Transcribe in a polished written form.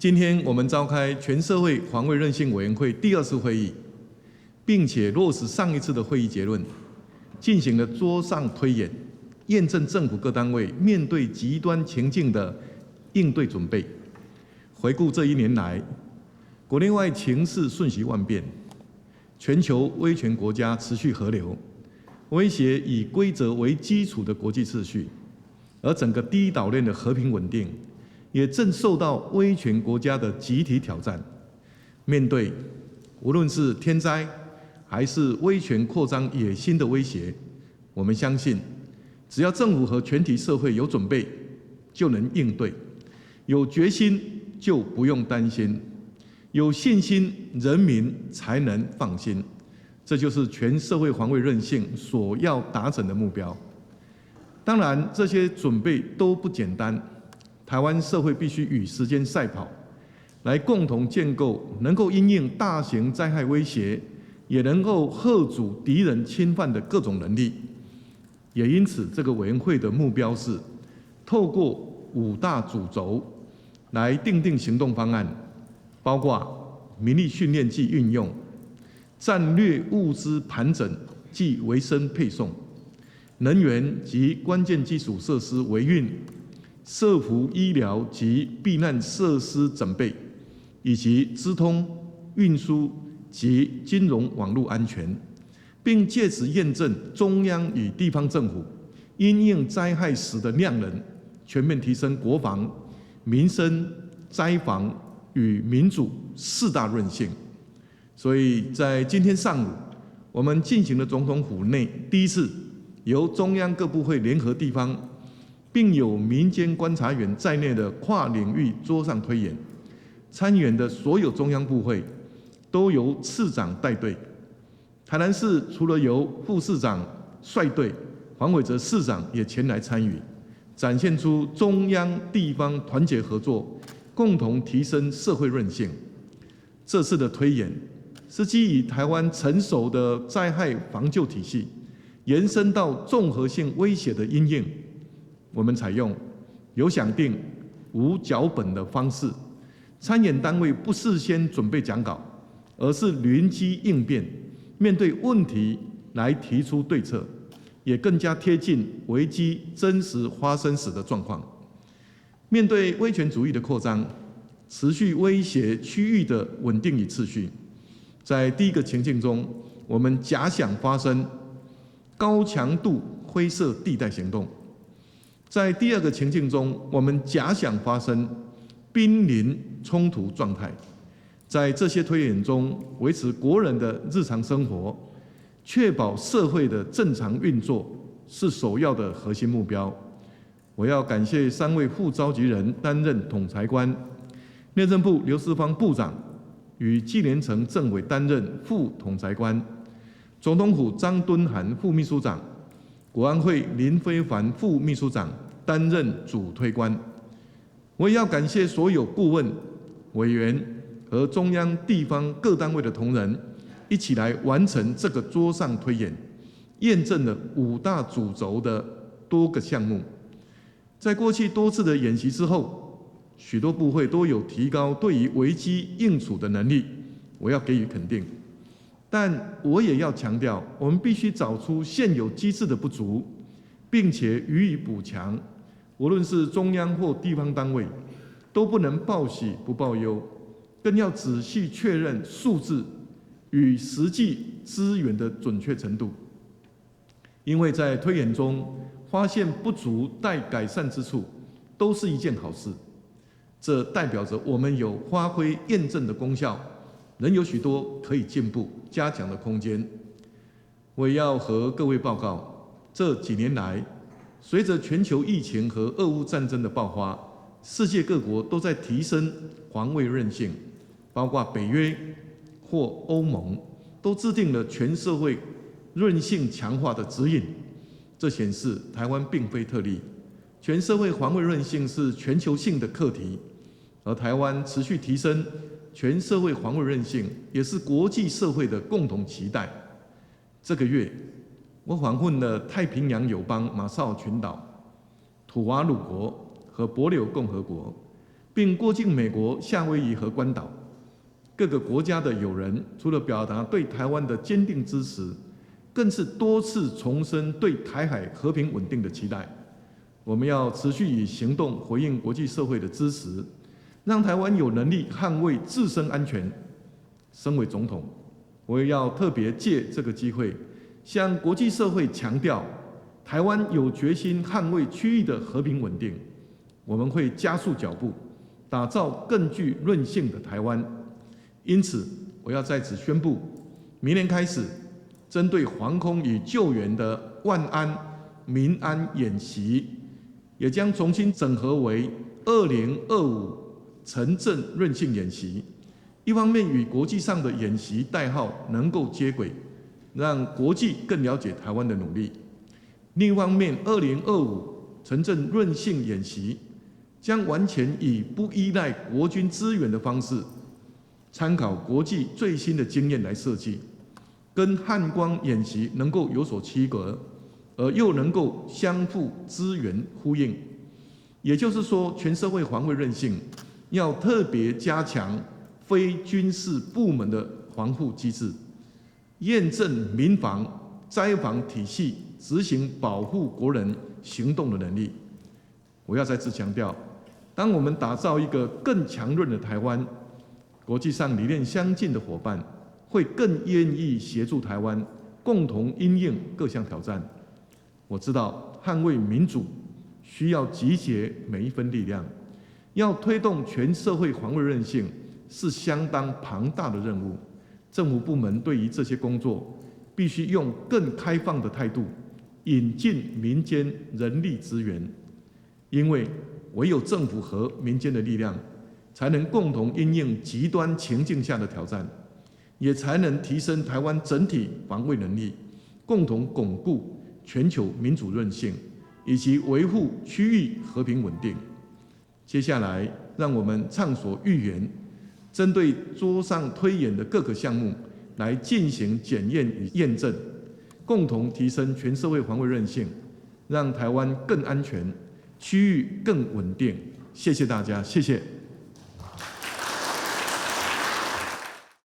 今天我们召开全社会防卫韧性委员会第2次会议，并且落实上一次的会议结论，进行了桌上推演，验证政府各单位面对极端情境的应对准备。回顾这1年来，国内外情势瞬息万变，全球威权国家持续合流，威胁以规则为基础的国际秩序，而整个第一岛链的和平稳定也正受到威权国家的集体挑战。面对无论是天灾还是威权扩张野心的威胁，我们相信，只要政府和全体社会有准备，就能应对；有决心就不用担心；有信心，人民才能放心。这就是全社会防卫韧性所要达成的目标。当然，这些准备都不简单。台湾社会必须与时间赛跑，来共同建构能够因应大型灾害威胁，也能够嚇阻敌人侵犯的各种能力。也因此，这个委员会的目标是透过5大主轴来订定行动方案，包括民力训练及运用、战略物资盘整及维生配送、能源及关键基础设施维运、社福医疗及避难设施整备，以及资通、运输及金融网络安全，并借此验证中央与地方政府因应灾害时的量能，全面提升国防、民生、灾防与民主4大韧性。所以在今天上午，我们进行了总统府内第1次由中央各部会联合地方，并有民间观察员在内的跨领域桌上推演。参演的所有中央部会都由次长带队。台南市除了由副市长率队，黄伟哲市长也前来参与，展现出中央地方团结合作，共同提升社会韧性。这次的推演是基于台湾成熟的灾害防救体系，延伸到综合性威胁的因应。我们采用有想定、无脚本的方式，参演单位不事先准备讲稿，而是临机应变，面对问题来提出对策，也更加贴近危机真实发生时的状况。面对威权主义的扩张，持续威胁区域的稳定与秩序，在第1个情境中，我们假想发生高强度灰色地带行动；在第2个情境中，我们假想发生濒临冲突状态。在这些推演中，维持国人的日常生活，确保社会的正常运作，是首要的核心目标。我要感谢3位副召集人担任统裁官，内政部刘世芳部长与纪连成政委担任副统裁官，总统府张敦涵副秘书长，国安会林飞帆副秘书长担任主推官。我也要感谢所有顾问、委员和中央地方各单位的同仁，一起来完成这个桌上推演，验证了5大主轴的多个项目。在过去多次的演习之后，许多部会都有提高对于危机应处的能力，我要给予肯定。但我也要强调，我们必须找出现有机制的不足，并且予以补强。无论是中央或地方单位，都不能报喜不报忧，更要仔细确认数字与实际资源的准确程度。因为在推演中发现不足待改善之处，都是一件好事。这代表着我们有发挥验证的功效，仍有许多可以进步加强的空间。我也要和各位报告，这几年来，随着全球疫情和俄乌战争的爆发，世界各国都在提升防卫韧性，包括北约或欧盟都制定了全社会韧性强化的指引。这显示台湾并非特例，全社会防卫韧性是全球性的课题，而台湾持续提升全社会防卫韧性，也是国际社会的共同期待。这个月，我访问了太平洋友邦马绍尔群岛、土瓦鲁国和帛琉共和国，并过境美国、夏威夷和关岛。各个国家的友人除了表达对台湾的坚定支持，更是多次重申对台海和平稳定的期待。我们要持续以行动回应国际社会的支持，让台湾有能力捍卫自身安全。身为总统，我也要特别借这个机会，向国际社会强调，台湾有决心捍卫区域的和平稳定。我们会加速脚步，打造更具韧性的台湾。因此，我要在此宣布，明年开始，针对防空与救援的万安民安演习，也将重新整合为2025城镇韧性演习。一方面与国际上的演习代号能够接轨，让国际更了解台湾的努力；另一方面，2025城镇韧性演习将完全以不依赖国军资源的方式，参考国际最新的经验来设计，跟汉光演习能够有所区隔，而又能够相互支援呼应。也就是说，全社会防卫韧性要特别加强非军事部门的防护机制，验证民防、灾防体系执行保护国人行动的能力。我要再次强调，当我们打造一个更强韧的台湾，国际上理念相近的伙伴会更愿意协助台湾，共同因应各项挑战。我知道捍卫民主需要集结每一分力量，要推动全社会防卫韧性是相当庞大的任务。政府部门对于这些工作，必须用更开放的态度，引进民间人力资源，因为唯有政府和民间的力量，才能共同因应极端情境下的挑战，也才能提升台湾整体防卫能力，共同巩固全球民主韧性，以及维护区域和平稳定。接下来，让我们畅所欲言，针对桌上推演的各个项目来进行检验与验证，共同提升全社会防卫韧性，让台湾更安全，区域更稳定。谢谢大家，谢谢。